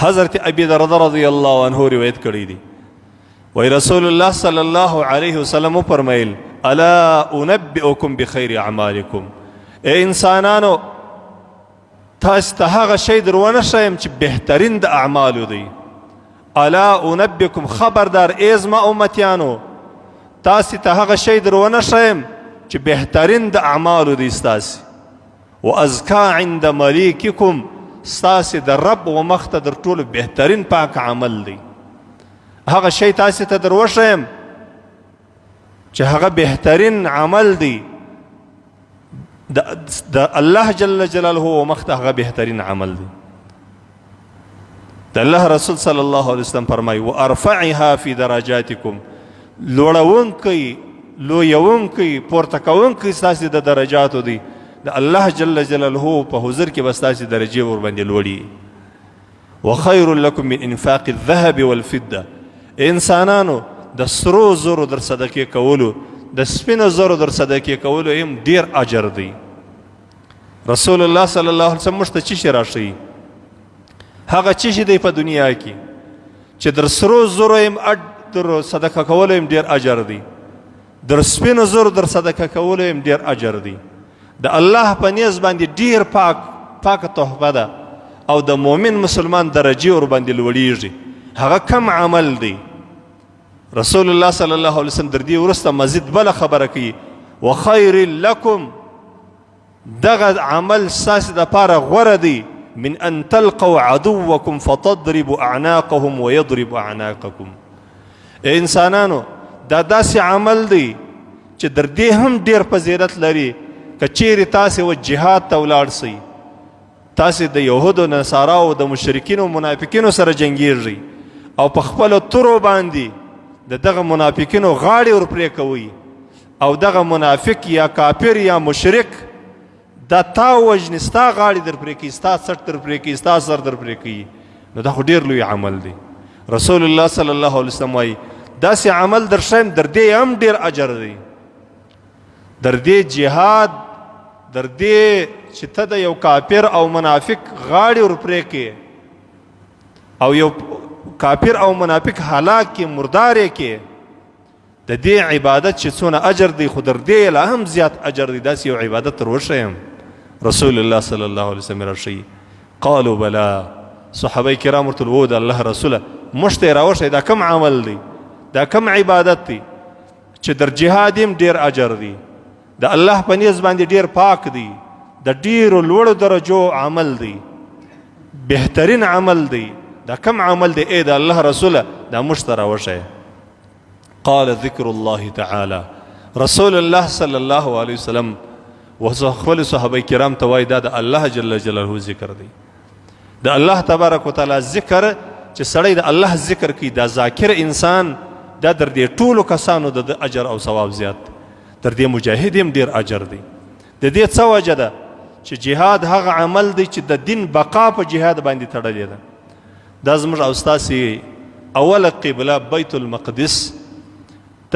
حضرت ابی دردہ رضی اللہ عنہ روایت کړی دی وی رسول الله صلی الله علیه وسلم فرمایل الا انبئکم بخیر اعمالکم ای انسانانو تاسو ته هغه شی در ونه ښیم چې بهترین د اعمالو دی الا انبئکم خبردار ای زما امتیانو تاسو ته هغه شی در ونه ښیم چې بهترین د اعمالو دی ستاسو وازکا عند ملیککم ستاسو د رب و مخ ته در ټولو بهترین پاک عمل دی هغه شی تاسو ته در وښیم چې هغه بهترین عمل دی د الله جل جلاله و مخ ته هغه بهترین عمل دی د الله رسول صلی الله علیه وسلم فرمایي وارفعها فی درجاتکم لوړونکی لویونکی پورته کوونکی ستاسو د درجاتو دی د الله جل جلاله په حضور کې به ستاسو درجې ورباندې لوړي وخیر لکم من انفاق الذهب والفضه انسانانو د سرو زرو در صدقې کولو د سپینو زرو در صدقې کولو هم ډیر اجر دی رسول الله صلی الله علیه وسلم موږ ته څه شی راښیي هغه څه شی دی په دنیا کې چې در سرو زرو هم در صدقه کولو هم ډیر اجر دی در سپینو زرو در صدقه کولو هم ډیر اجر دی د الله په نیز باندې ډیر پاک تحفه ده او د مؤمن مسلمان درجې ور باندې لوړیږي هغه کم عمل دی رسول الله صلی الله علیه وسلم در دې وروسته مزید بله خبره کوي وخیر لکم دغه عمل ستاسو دپاره غوره دی من ان تلقوا عدوکم فتضربوا اعناقهم ويضرب اعناقکم انسانانو دا داسې عمل دی چې در دې هم ډیر فضیلت لري که چیرې تاسې و جهاد ته ولاړ سئ تاسې د یهودو نصاراو د مشرکینو منافقینو سره جنګیږئ او په خپلو تورو باندې د دغه منافقینو غاړې ورپرې کوئ او دغه منافق یا کافر یا مشرک دا تا وژني ستا غاړې در پرې کوي ستا سټ در پرې کوي ستا سر در پرې کوي نو دا خو ډېر لوی عمل دی رسول الله صلی الله علیه وسلم وایي داسې عمل در ښیم در دې هم ډېر اجر دی در دې جهاد در دې چې ته د یو کافر او منافق غاړې ورپرې کې او یو کافر او منافق هلاک کې مردارې کې د دې عبادت چې څونه اجر دی خو در دې لا هم زیات اجر دی داسې یو عبادت تر وښیم رسول الله صلی الله علیه وسلم راشي قالوا بلا صحابه کرام ورته وویل د الله رسوله موږ ته یې راوښیه دا کوم عمل دی دا کوم عبادت دی چې در جهاد هم ډېر اجر دی د الله په نیز باندې ډېر پاک دی د ډېرو لوړو درجو عمل دی بهترین عمل دی دا کوم عمل دی ای د الله رسوله دا موږ ته راوښیه قال ذکر الله تعالی رسول الله صلی الله علیه وسلم خپل صحابه کرام ته وایي دا د الله جل جلاله ذکر دی د الله تبارک وتعالی ذکر چې سړی د الله ذکر کوي دا ذاکر انسان دا در دې ټولو کسانو د اجر او ثواب زیات در دې مجاهد هم ډېر اجر دی د دې څه وجه ده چې جهاد هغه عمل دی چې د دین بقا په جهاد باندې تړلې ده دا زموږ او ستاسې اوله قبله بیت المقدس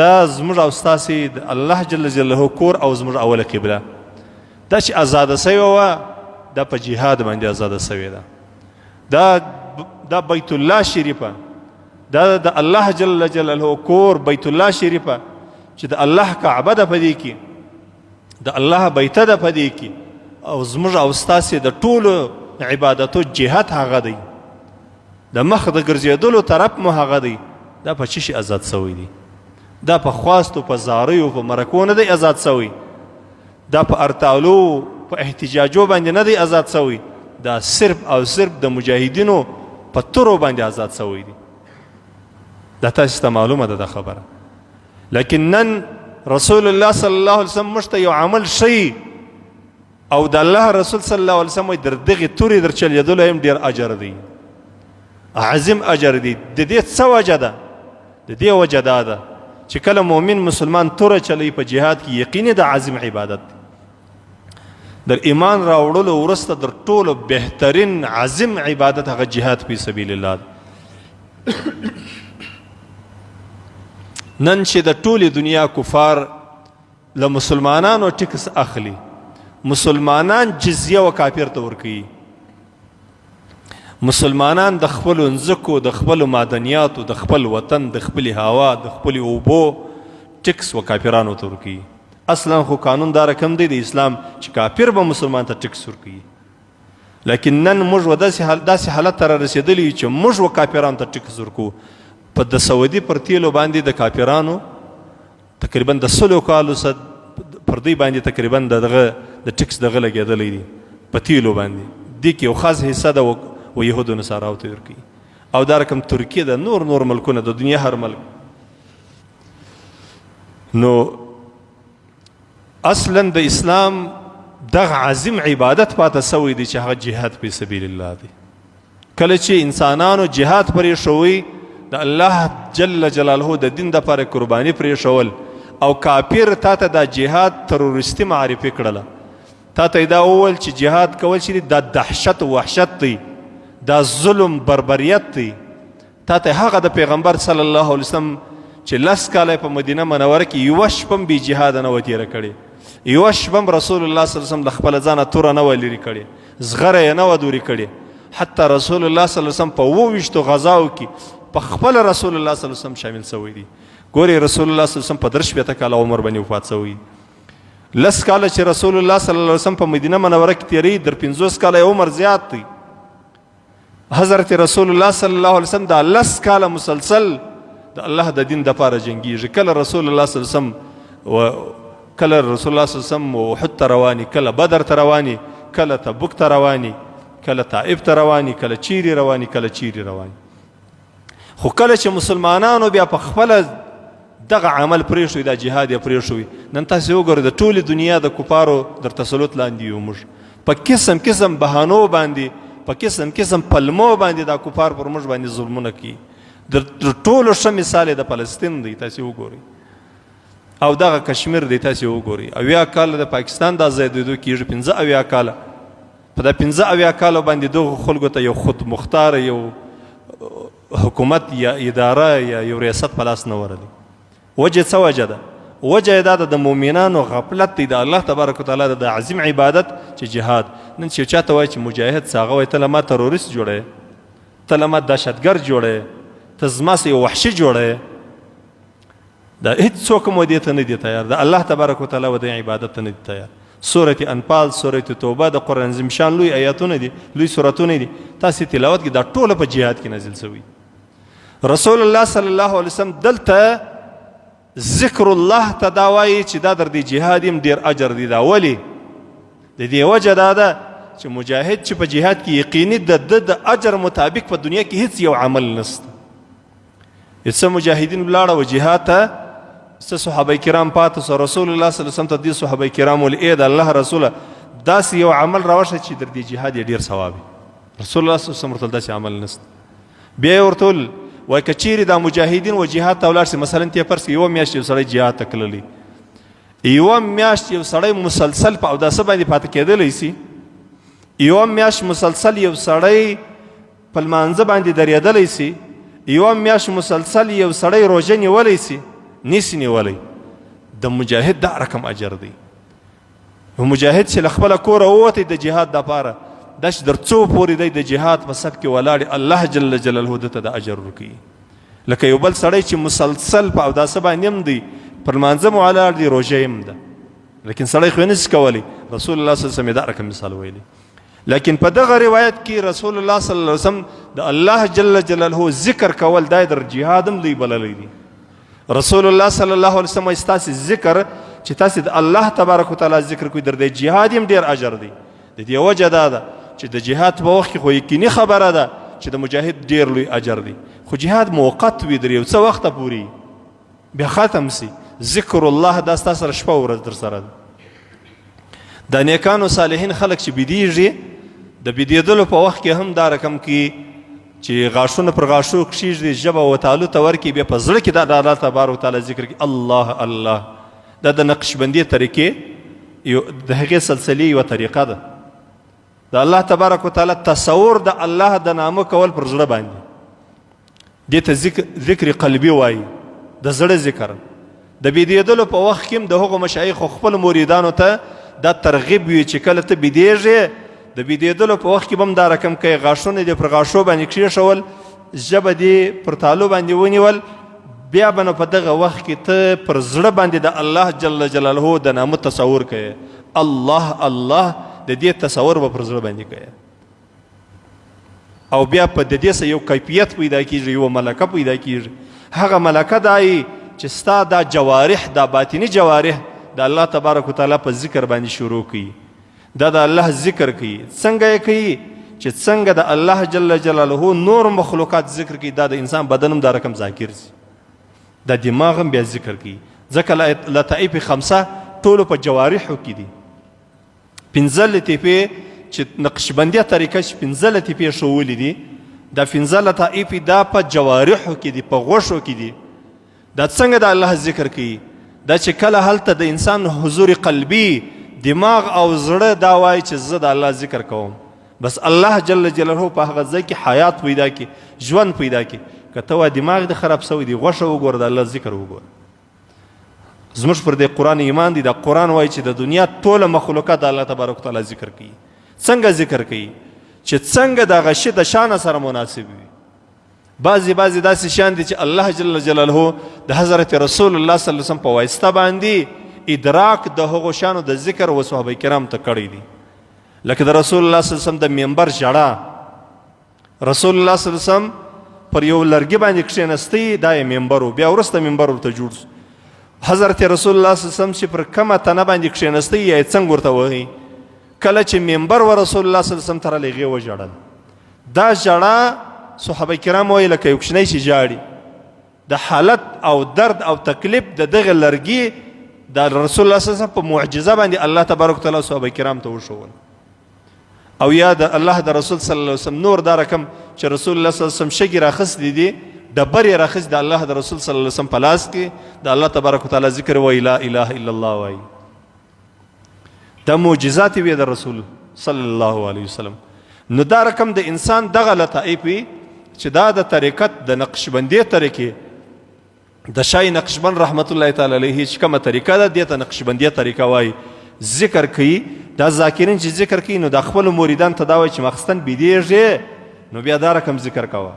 دا زموږ او ستاسې د الله جل جلاله کور او زموږ اوله قبله دا چې ازاده سوې وه دا په جهاد باندې ازاده سوې ده دا بیت الله شریفه دا د الله جل جلاله کور بیت الله شریفه چې د الله کعبه ده په دې کې د الله بیته ده په دې کې او زموږ او ستاسې د ټولو عبادتو جهت هغه دی د مخ د ګرځېدلو طرف مو هغه دی دا په څه شي ازاد سوی دی دا په خواستو په زاریو په مرکو نه دی ازاد سوی دا په ارتالو په احتجاجو باندې نه دی ازاد سوی دا صرف او صرف د مجاهدینو په تورو باندې ازاد سوی دی دا تاسو ته معلومه ده دا خبره لیکن نن رسول الله صلی الله علیه وسلم موږ ته یو عمل ښیي او د الله رسول صلی الله علیه وسلم در دغې تورې در چلېدلو هم ډېر اجر دی عظیم اجر دی د دې څه وجه ده د دې وجه دا ده چې کله مؤمن مسلمان توره چلی په جهاد کې یقیني د عظیم عبادت در ایمان راوړلو وروسته در ټولو بهترین عظیم عبادت هغه جهاد فی سبیل الله نن چې د ټولې دنیا کفار له مسلمانانو ټکس اخلي مسلمانان جزیه و کافر ته ورکوي مسلمانان د خپلو ځمکو، د خپلو معدنیاتو، د خپل وطن، د خپلې هوا، د خپلې اوبو ټکس و کافرانو ته ورکوي. اصلا خو قانون دا رقم دی د اسلام چې کافر به مسلمان ته ټکس ورکوي. لیکن نن موږ و داسې حالت ته رارسېدلي یو چې موږ و کافرانو ته ټکس ورکوو. په د سعودي پر تیلو باندې د کافرانو تقریبا د 100 کالو پر دوی باندې تقریبا د ټکس دغه لګېدلی دی په تیلو باندې. دې کې یو خاص حصه ده و یهودو نصاراو ته ورکوي. او دا رقم ترکیه د نور ملکونه د دنیا هر ملک. نو اصلا د اسلام دغه عظیم عبادت پاته سوی دی چې هغه جهاد فی سبیل الله دی. کله چې انسانانو جهاد پرې شوی د الله جل جلاله د دین دپاره قرباني پرې شول او کافر تا ته دا جهاد تروریستي معرفي کړله، تا ته دا وویل چې جهاد کول چې دا دهشت و وحشت دی، دا ظلم بربریت دی. تا ته هغه د پیغمبر صلی الله علیه وسلم چې 10 کاله په مدینه منوره کې یوه شپه هم بې جهاده نه وه تېره کړې، یوه شپه هم رسول الله صلی الله علیه وسلم د خپله ځانه توره نه وه لرې کړې، زغره یې نه وه دورې کړې. حتی رسول الله صلی الله علیه وسلم په 28 غزاو کې په خپله رسول الله صلی الله علیه وسلم شامل شوی دی. ګورې رسول الله صلی الله علیه وسلم په 13 کاله عمر باندې وفات شوی. 10 کاله چې رسول الله صلی الله علیه وسلم په مدینه منوره کې تېروي، در 50 کاله عمر زیات دی. حضرت رسول الله صلی الله علیه وسلم دا 10 کاله مسلسل د الله د دین دپاره جنګیږي. کله رسول الله صلی الله علیه وسلم کله رسول الله صلی الله علیه وسلم احد ته رواني، کله بدر ته رواني، کله تبوک ته رواني، کله طائف ته رواني، کله چیرې رواني، کله چیرې رواني. خو کله چې مسلمانانو بیا په خپله دغه عمل پرېښوي، دا جهاد یې پرېښوي، نن تاسې وګورئ د ټولې دنیا د کفارو در تسلط لاندې یو موږ په قسم بهانو باندې، په قسم پلمو باندې دا کفار پر موږ باندې ظلمونه کوي. د ټولو ښه مثال یې د فلسطین دی، تاسې وګورئ، او دغه کشمیر دی، تاسې وګورئ. 80 کاله د پاکستان د ازادېدو کېږي، 75 کاله. په دا 75 کالو باندې دغو خلکو ته یو خودمختاره یو حکومت یا اداره یا یو ریاست په لاس نه ورغلی. وجه څه وجه ده؟ وجه یې دا ده د مؤمنانو غفلت دی د الله تبارک وتعالی د عظیم عبادت چې جهاد. نن چې چا ته وایي چې مجاهد څه، هغه وایي ته له ما تروریست جوړی، ته له ما دهشتګرد جوړی، ته زما سه یو وحشي جوړی. دا هېڅوک مو دې ته نه دی تیار، د الله تبارک وتعالی و د عبادت ته نه دی تیار. سورة انفال، سورة توبه د قرآن عظیم شان لوی آیاتونه دي، لوی سورتونه دي. تاسې تلاوت کې دا ټوله په جهاد کې نازل شوي. رسول الله صلی الله علیه وسلم دلته ذکر الله ته دا وایي چې دا در دې جهاد یم ډېر اجر دی. دا ولې؟ د دې وجه دا ده چې مجاهد چې په جهاد کې یقیني د اجر مطابق په دنیا کې هیڅ یو عمل نشته. څه مجاهدین ولاړه و جهاد ته، څه صحابه کرام پاته سو، رسول الله صلی الله علیه وسلم ته دې صحابه کرام ویل ای د الله رسوله داسې یو عمل راوشه چې در دې جهاد یې ډېر ثواب وي. رسول الله صلی الله علیه وسلم ورته داسې عمل نشته. بیا یې ورته ویل وایي که چیرې دا مجاهدین و جهاد ته ولاړ شي، مثلا ته فرض کړه 1 میاشت یو سړی جهاد ته تللی، 1 میاشت یو سړی مسلسل په اوداسه باندې پاتې کېدلی شي، 1 میاشت مسلسل یو سړی په لمانځه باندې درېدلی شي، 1 میاشت مسلسل یو سړی روژه نیولی شي، نسی نیولی. د مجاهد دا رقم اجر دی. مجاهد چې له خپله کوره ووتی د جهاد دپاره، دا چې در څو پورې دی د جهاد په صف کې ولاړې، الله جل جلاله ده ته د اجر ورکوي. لکه یو بل سړی چې مسلسل په اوداسه باندې هم دی، پر لمانځه مو ولاړ دی، روژه هم ده، لیکن سړی خو یې نشي کولی. رسول الله صلی الله علیه وسلم دا رقم مثال ویلی. لیکن په دغه روایت کې رسول الله صلی الله علیه وسلم د الله جل جلاله ذکر کول دا در جهاد هم دی بللی دی. رسول الله صلی الله علیه وسلم ستاسې ذکر چې تاسې د الله تبارک وتعالی ذکر کوئ، در دې جهاد هم ډېر اجر دی. د دې وجه دا ده چې د جهاد په وخت کې خو یقیني خبره ده چې د مجاهد ډېر لوی اجر دی. خو جهاد موقت وي، در یو څه وخته پورې بیا ختم سي. ذکر الله دا ستا سره شپه ورځ در سره ده. د نیکانو صالحین خلک چې بېدېږي، د بېدېدلو په وخت کې هم دا رقم کې چې غاښونه پر غاښو کښېږدي، ژبه وتعالو ته ورکړي، بیا په زړه کې دا د الله تبارک وتعالی ذکر کوي، الله الله. دا د نقشبندي طریقې د هغې سلسلې یوه طریقه ده. د الله تبارک وتعالی تصور د الله د نامه کول پر زړه باندې، دې ته ذکر قلبي وایي، د زړه ذکر. د بېدېدلو په وخت کې هم د هغو مشایخو خپلو مریدانو ته دا ترغیب وي چې کله ته بېدېږې د د بېدېدلو په وخت کې به هم دا رقم کوي، غاښونه دې پر غاښو باندې کښېښول، ژبه دې پر تالو باندې ونیول، بیا به نو په دغه وخت کې ته پر زړه باندې د الله جل جلاله د نامه تصور کوي. الله الله د دې تصور به پر زړه باندې کوي، او بیا په د دې سره یو کیفیت پیدا کېږي، یو ملکه پیدا کېږي. هغه ملکه دای چې ستا دا جوارح، دا باطني جوارح د الله تبارک وتعالی په ذکر باندې شروع کوي، دا د الله ذکر کوي. څنګه یې کوي چې څنګه د الله جل جلاله نور مخلوقات ذکر کوي، دا د انسان بدن هم دا رقم ذاکر شي، دا دماغ هم بیا ذکر کوي. ځکه لطائف خمسه ټولو په جوارحو کې دي. 15 لطیفې چې نقشبندیه طریقه چې 15 لطیفې ښوولې دي، دا 15 لطائف دا په جوارحو کې دي، په غوښو کې دي. دا څنګه د الله ذکر کوي؟ دا چې کله هلته د انسان حضور قلبي، دماغ او زړه دا وایي چې زه د الله ذکر کوم، بس الله جل جلاله په هغه ځای کې حیات پیدا کړي، ژوند پیدا کړي. که ته وایې دماغ دې خراب سوی دی، غوښه وګوره، د الله ذکر وګوره. زموږ پر دې قرآن ایمان دی. دا قرآن وایي چې د دنیا ټوله مخلوقات د الله تبارک وتعالی ذکر کوي. څنګه ذکر کوي؟ چې څنګه د هغه شي د شان سره مناسب وي. بعضې داسې شیان دي چې الله جل جلاله د حضرت رسول الله صلی الله علیه وسلم په واسطه باندې ادراک د هغو شیانو د ذکر و صحابه کرام ته کړی دي. لکه د رسول الله صلی الله علیه وسلم د منبر ژړا، رسول الله صلی الله علیه وسلم پر یو لرګي باندې کښېنستی، دا یې منبر و، بیا وروسته منبر ورته جوړ شو. حضرت رسول الله صلی الله علیه وسلم چې پر کومه تنه باندې کښېنستی یا یې څنګ ورته وهي، کله چې منبر و رسول الله صلی الله علیه وسلم ته راغی هغې وژړل. دا ژړا صحابه کرام وایي لکه یو کوچنی چې ژاړي، د حالت او درد او تکلیف د دغه لرګي د رسول الله صلی الله علیه وسلم په معجزه باندې الله تبارک وتعالی صحابه کرام ته وښول. او یا د الله د رسول صلی الله علیه وسلم نور دا رقم چې رسول الله صلی الله علیه وسلم شګې راخستې دي، ډبرې راخستې د الله د رسول صلی الله علیه وسلم په لاس کې، د الله تبارک وتعالی ذکر وایي، لا اله الا الله وایي. دا معجزات وي د رسول صلی الله علیه وسلم. نو دا رقم د انسان دغه لطائف وي چې دا د طریقت د نقشبندي طریقې د شای نقشبند رحمت الله تعالی علیه چې کومه طریقه ده، دې ته نقشبندیه طریقه وایي. ذکر کوي، دا ذاکرین چې ذکر کوي نو د خپلو مریدان ته دا وایي چې ماخستن بیدېږې نو بیا دا رقم ذکر کوه،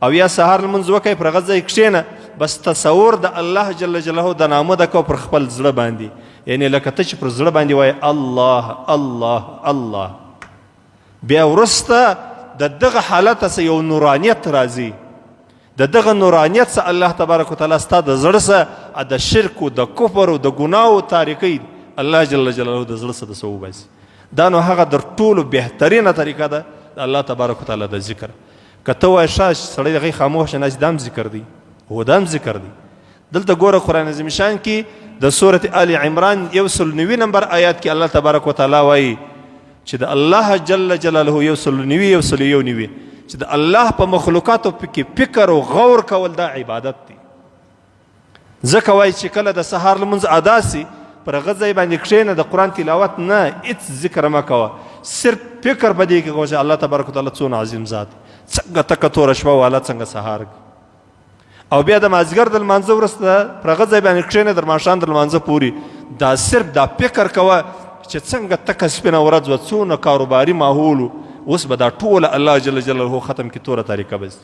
او یا سهار لمونځ وکړئ، پر هغه ځای کښېنه، بس تصور د الله جل جلاله د نامه ده کوه پر خپل زړه باندې. یعنی لکه ته چې پر زړه باندې وایي الله الله الله، بیا وروسته د دغه حالت څخه یو نورانیت راځي، د دغه نورانیت څخه الله تبارک وتعالی ستا د زړه څخه د شرک او د کفر او د ګناهو تاریکۍ الله جل جلاله د زړه څخه د څه وباسي. دا نو هغه در ټولو بهترینه طریقه ده د الله تبارک وتعالی د ذکر. که ته وایې ښه سړی هغې خاموشه ناست دا هم ذکر دی، هو دا هم ذکر دی. دلته ګوره قرآن عظیم شان کې د سورة آل عمران 190 نمبر آیات کې الله تبارک وتعالی وایي چې د الله جل جلاله 190 چې د الله په مخلوقاتو کې فکر او غور کول دا عبادت دی. ځکه وایي چې کله د سهار لمونځ ادا سي، پر هغه ځای باندې کښېنه، د قرآن تلاوت نه، هېڅ ذکر مه کوه، صرف فکر په دې کې کوه چې الله تبارک وتعالی څونه عظیم ذات، څنګه تکه توره شپه والا، څنګه سهار. او بیا د مازدیګر د لمانځه وروسته پر هغه ځای باندې کښېنه، در ماښام د لمانځه پورې دا صرف دا فکر کوه چې څنګه تکه سپینه ورځ وه، څونه کاروباري ماحول، اوس به دا ټوله الله جل جلاله ختم کړي، توره طریقه بس.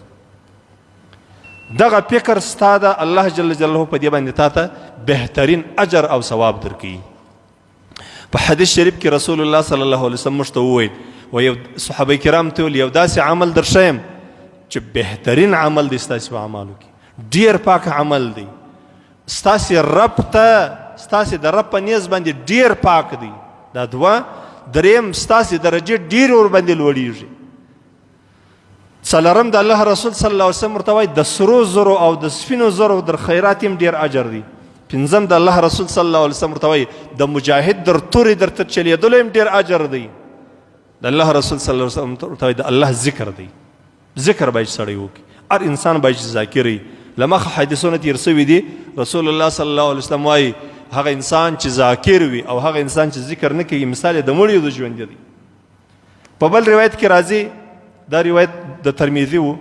دغه فکر ستا د الله جل جلاله په دې باندې تا ته بهترین اجر او ثواب درکوي. په حدیث شریف کې رسول الله صلی الله علیه وسلم موږ ته وویل، و صحابه کرام ته ویل یو داسې عمل درښیم چې بهترین عمل دی ستاسې په اعمالو کې، ډېر پاک عمل دی، ستاسې رب ته، ستاسې د رب په نیز باندې ډېر پاک دی. دا دوه. دریم، ستاسې درجې ډېرې ورباندې لوړېږي. څلورم، د الله رسول صلی الله علیه وسلم ورته وایي د سرو زرو او د سپینو زرو در خیرات هم ډېر اجر دی. پنځم، د الله رسول صلی الله علیه وسلم ورته وایي د مجاهد در تورې درته چلېدلو هم ډېر اجر دی. د الله رسول صلی الله علیه وسلم ورته وایي د الله ذکر دی، ذکر باید سړی وکړي، هر انسان باید ذاکر وي. له مخه حدیثونه تېر سوي دي، رسول الله صلی الله علیه وسلم وایي هغه انسان چې ذاکر وي او هغه انسان چې ذکر نه کوي مثال یې د مړیو د ژوندي دی. په بل روایت کې راځي، دا روایت د ترمذي و،